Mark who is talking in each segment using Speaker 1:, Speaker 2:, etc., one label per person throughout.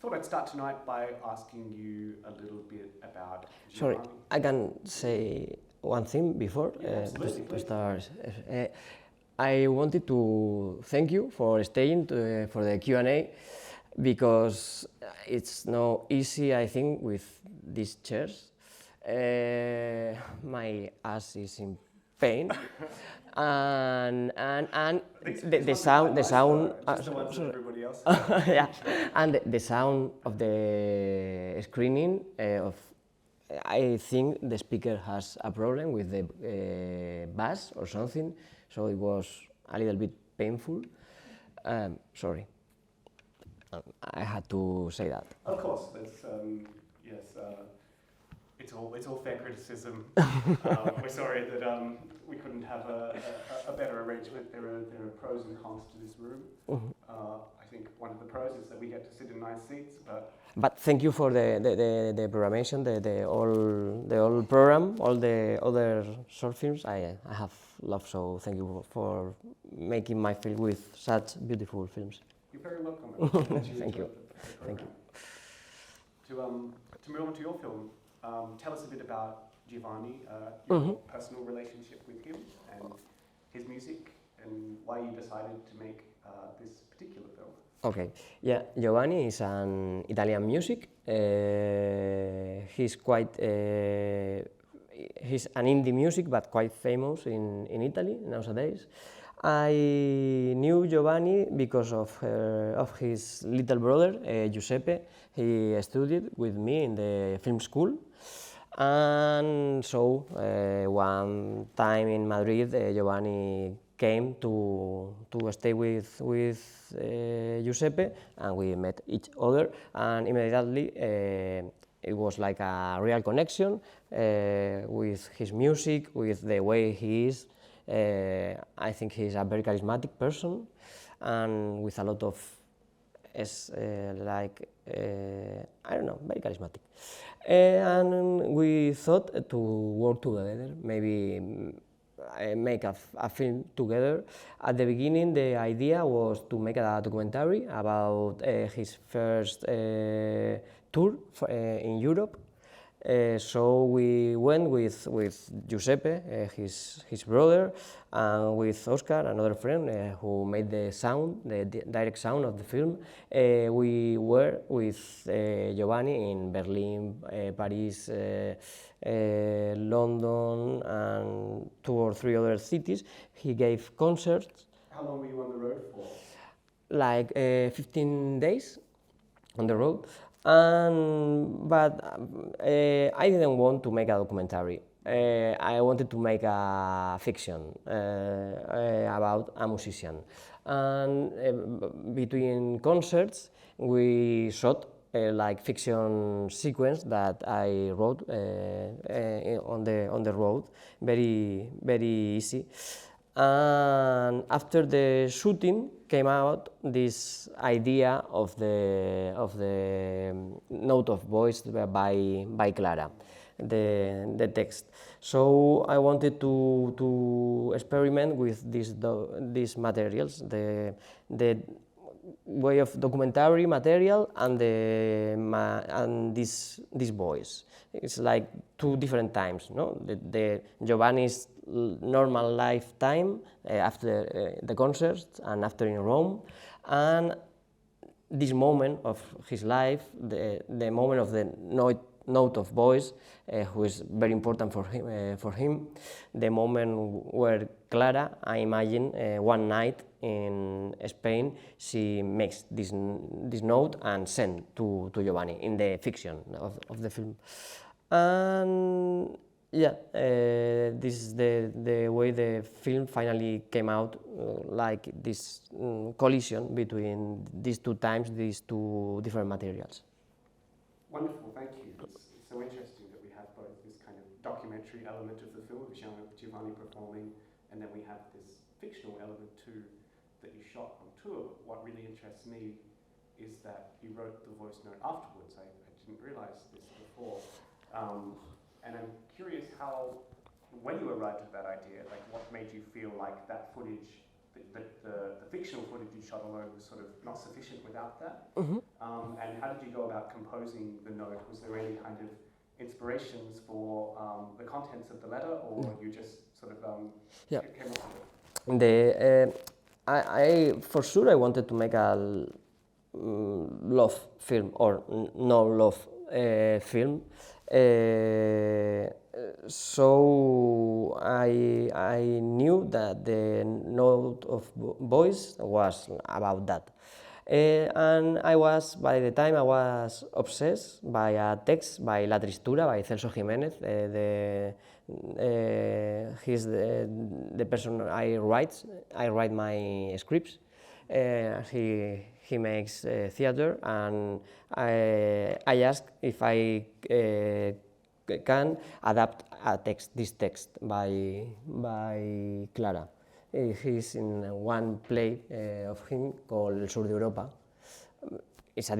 Speaker 1: Thought I'd start tonight by asking you a little bit about
Speaker 2: Sorry,
Speaker 1: Giovanni.
Speaker 2: I can say one thing before
Speaker 1: Absolutely,
Speaker 2: to start. I wanted to thank you for staying for the Q&A because it's not easy, I think, with these chairs. My ass is in pain, and the sound.
Speaker 1: Just the ones that everybody else.
Speaker 2: Yeah, and the sound of the screening of. I think the speaker has a problem with the bass or something, so it was a little bit painful. Sorry, I had to say that.
Speaker 1: Of course, that's yes. It's all fair criticism. We're sorry that we couldn't have a better arrangement. There are pros and cons to this room. I think one of the pros is that we get to sit in nice seats,
Speaker 2: But thank you for the programmation, the all program, all the other short films I have loved. So thank you for making my film with such beautiful films.
Speaker 1: you're very welcome. I'm glad you
Speaker 2: Thank you.
Speaker 1: enjoyed the
Speaker 2: Thank
Speaker 1: program. To move on to your film, tell us a bit about Giovanni, your personal relationship with him and his music, and why you decided to make this particular film.
Speaker 2: Okay, yeah, Giovanni is an Italian music. He's quite, he's an indie music, but quite famous in Italy nowadays. I knew Giovanni because of his little brother, Giuseppe. He studied with me in the film school. And so one time in Madrid, Giovanni came to stay with Giuseppe, and we met each other, and immediately it was like a real connection with his music, with the way he is. I think he's a very charismatic person, and with a lot of I don't know, very charismatic. And we thought to work together, maybe make a film together. At the beginning, the idea was to make a documentary about his first tour in Europe. So we went with Giuseppe, his brother, and with Oscar, another friend who made the sound, the direct sound of the film. We were with Giovanni in Berlin, Paris, London, and 2 or 3 other cities. He gave concerts.
Speaker 1: How long were you on the road for?
Speaker 2: Like 15 days on the road. But I didn't want to make a documentary. I wanted to make a fiction about a musician. And between concerts, we shot like fiction sequence that I wrote on the road, very easy. And after the shooting came out this idea of the note of voice by Clara, the text. So I wanted to experiment with these materials, the way of documentary material and this voice. It's like 2 different times, no? The Giovanni's normal lifetime after the concerts and after in Rome, and this moment of his life, the moment of the note of voice, who is very important for him, the moment where Clara, I imagine, one night in Spain, she makes this note and send to Giovanni in the fiction of the film. And yeah, this is the way the film finally came out, like this collision between these 2 times, these 2 different materials.
Speaker 1: Wonderful, thank you. It's so interesting that we have both this kind of documentary element of the film of Giovanni performing, and then we have this fictional element too that you shot on tour. What really interests me is that you wrote the voice note afterwards. I didn't realize this before. And I'm curious how, when you arrived at that idea, like what made you feel like that footage the fictional footage you shot alone was sort of not sufficient without that.
Speaker 2: Mm-hmm.
Speaker 1: And how did you go about composing the note? Was there any kind of inspirations for the contents of the letter, or you just sort of
Speaker 2: Yeah.
Speaker 1: came up with it?
Speaker 2: I for sure I wanted to make a love film or no love film. So I knew that the note of voice was about that. And by the time I was obsessed by a text by La Tristura by Celso Jiménez. He's the person I write my scripts. He makes theater, and I asked if I can adapt this text by Clara. He's in one play of him called El Sur de Europa. It's in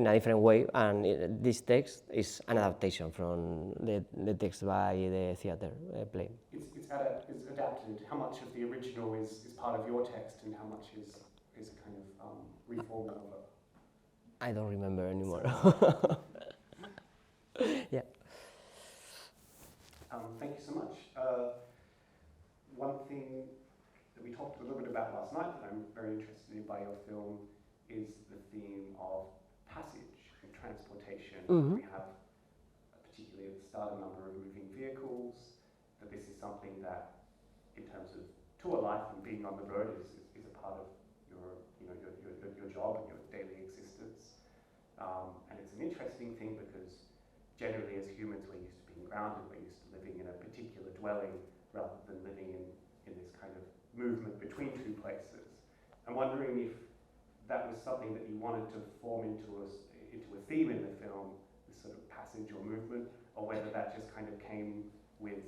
Speaker 2: a different way, and this text is an adaptation from the text by the theater play.
Speaker 1: It's adapted. How much of the original is part of your text, and how much is kind of reforming of it?
Speaker 2: I don't remember anymore. Yeah.
Speaker 1: Thank you so much. One thing that we talked a little bit about last night that I'm very interested in by your film is the theme of passage and transportation.
Speaker 2: Mm-hmm.
Speaker 1: We have, particularly at the start, a number of moving vehicles, that this is something that, in terms of tour life and being on the road, is a part of your job and your daily existence. And it's an interesting thing because generally as humans we're used to being grounded, we're used to living in a particular dwelling rather than living in this kind of movement between two places. I'm wondering if that was something that you wanted to form into a theme in the film, this sort of passage or movement, or whether that just kind of came with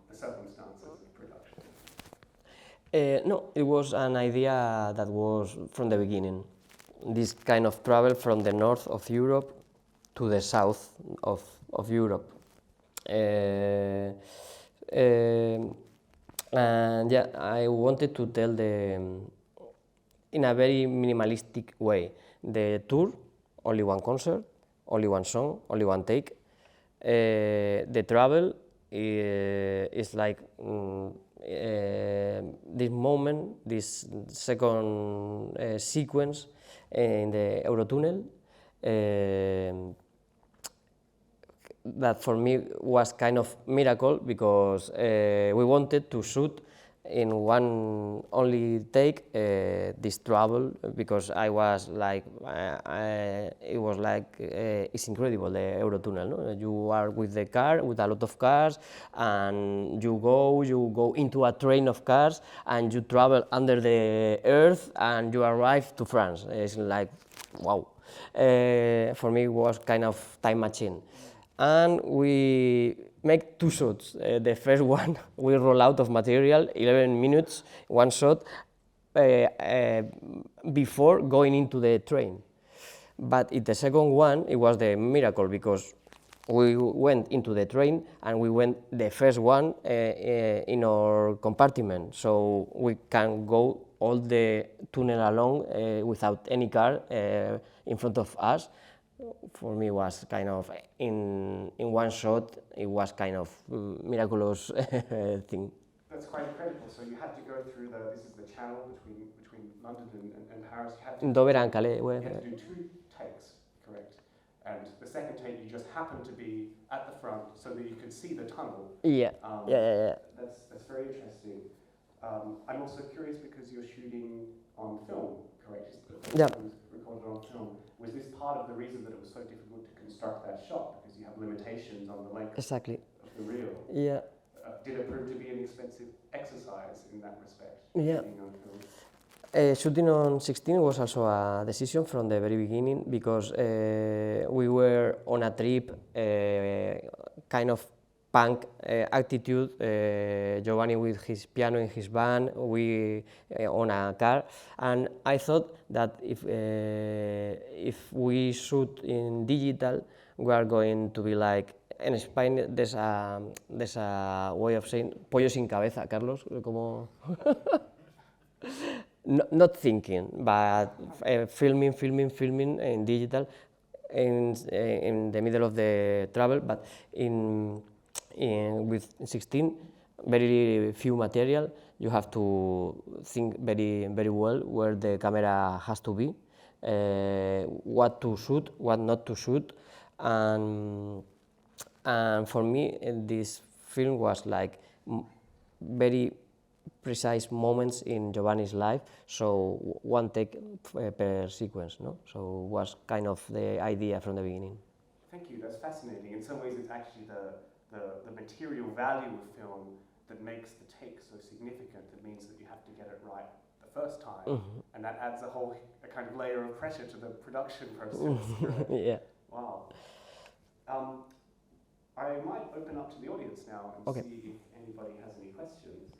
Speaker 1: the circumstances of production.
Speaker 2: No, it was an idea that was from the beginning. This kind of travel from the north of Europe to the south of Europe. And yeah, I wanted to tell in a very minimalistic way, the tour, only one concert, only one song, only one take. The travel is like this moment, this second sequence in the Eurotunnel. That for me was kind of miracle because we wanted to shoot in one only take this travel, because I was like, it was like, it's incredible, the Eurotunnel, no? You are with the car, with a lot of cars, and you go into a train of cars, and you travel under the earth, and you arrive to France. It's like, wow. For me, it was kind of time machine. And we make two shots. The first one, we roll out of material, 11 minutes, one shot, before going into the train. But in the second one, it was the miracle, because we went into the train and we went the first one in our compartment, so we can go all the tunnel along without any car in front of us. For me, was kind of in one shot. It was kind of miraculous thing.
Speaker 1: That's quite incredible. So you had to go through this is the channel between London and Paris. You had to,
Speaker 2: Dover and Calais.
Speaker 1: You had to do 2 takes, correct? And the second take, you just happened to be at the front so that you could see the tunnel.
Speaker 2: Yeah. Yeah.
Speaker 1: That's very interesting. I'm also curious because you're shooting on film, correct?
Speaker 2: Yeah.
Speaker 1: Recorded on film. Was this part of the reason that it was so difficult to construct that shot, because you have limitations on the length
Speaker 2: Exactly.
Speaker 1: of the reel?
Speaker 2: Yeah.
Speaker 1: Did it prove to be an expensive exercise in that respect?
Speaker 2: Yeah.
Speaker 1: Shooting on film?
Speaker 2: Shooting on 16 was also a decision from the very beginning, because we were on a trip, kind of punk attitude, Giovanni with his piano in his band, we on a car, and I thought that if we shoot in digital, we are going to be like, in Spain there's a way of saying pollo sin cabeza, Carlos, como Not thinking, but filming in digital, in the middle of the travel, but with 16, very few material. You have to think very well where the camera has to be, what to shoot, what not to shoot, and for me, this film was like very precise moments in Giovanni's life, so one take per sequence, no? So was kind of the idea from the beginning.
Speaker 1: Thank you, that's fascinating. In some ways it's actually the material value of film that makes the take so significant. It means that you have to get it right the first time, and that adds a kind of layer of pressure to the production process.
Speaker 2: Yeah.
Speaker 1: Wow. I might open up to the audience now and see if anybody has any questions.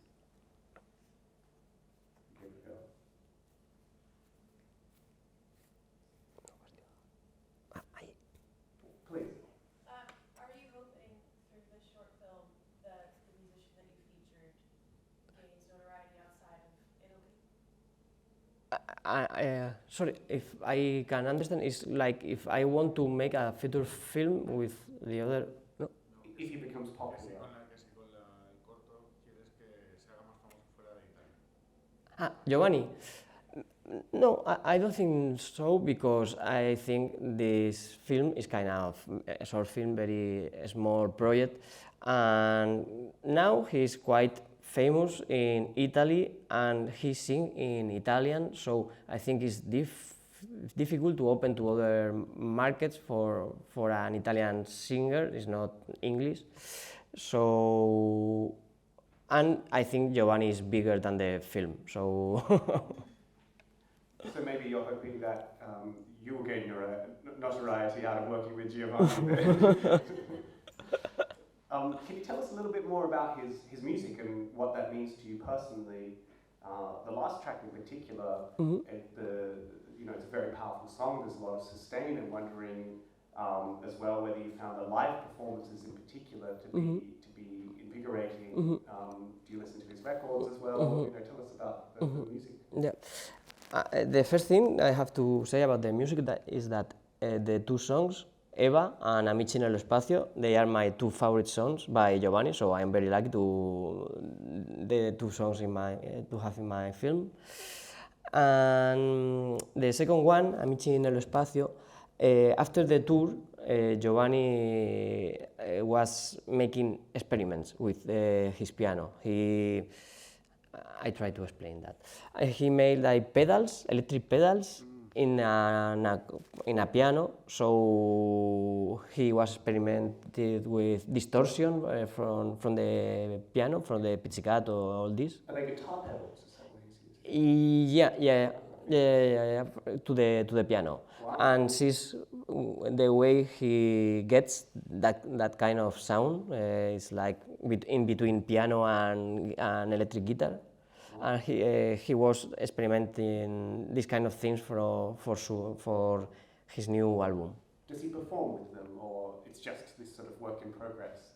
Speaker 1: Here we go. Please.
Speaker 3: Are you hoping through this short film that the musician that you featured gains notoriety outside of Italy?
Speaker 2: Sorry, if I can understand, it's like if I want to make a feature film with the other. No?
Speaker 1: If he becomes popular.
Speaker 2: Giovanni. No, I don't think so, because I think this film is kind of a short film, very small project, and now he's quite famous in Italy and he sings in Italian, so I think it's difficult to open to other markets for an Italian singer. It's not English, so, and I think Giovanni is bigger than the film, so.
Speaker 1: So maybe you're hoping that you will gain your notoriety out of working with Giovanni. Can you tell us a little bit more about his music and what that means to you personally? The last track in particular, it's a very powerful song. There's a lot of sustain, and wondering as well whether you found the live performances in particular to be invigorating. Do you listen to his records as well? Tell us about the music.
Speaker 2: Yeah. The first thing I have to say about the music is that the two songs, Eva and Amici nello Spazio, they are my two favorite songs by Giovanni, so I am very lucky the two songs to have in my film. And the second one, Amici nello Spazio, after the tour, Giovanni was making experiments with his piano. I try to explain that. He made like pedals, electric pedals, in a piano. So he was experimented with distortion from the piano, from the pizzicato, all this.
Speaker 1: Are they guitar pedals? Is that what he's using?
Speaker 2: Yeah. To the piano. Wow. And she's the way he gets that kind of sound. It's like in between piano and electric guitar. And he was experimenting these kind of things for his new album.
Speaker 1: Does he perform with them, or it's just this sort of work in progress?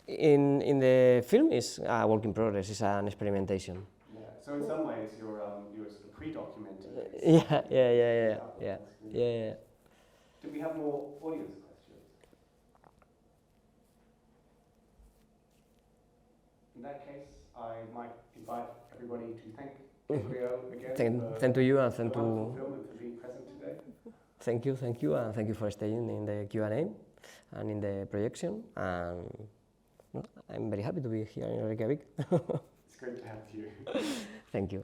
Speaker 2: In the film, it's a work in progress. It's an experimentation.
Speaker 1: Yeah. So in some ways, you're sort of pre-documenting.
Speaker 2: Yeah.
Speaker 1: Do we have more audience questions? In that case, I might invite everybody to thank Gabriel again.
Speaker 2: Thank to you, and thank to
Speaker 1: film and for being present today.
Speaker 2: Thank you, and thank you for staying in the Q&A and in the projection. And I'm very happy to be here in Reykjavik.
Speaker 1: It's great to have you.
Speaker 2: Thank you.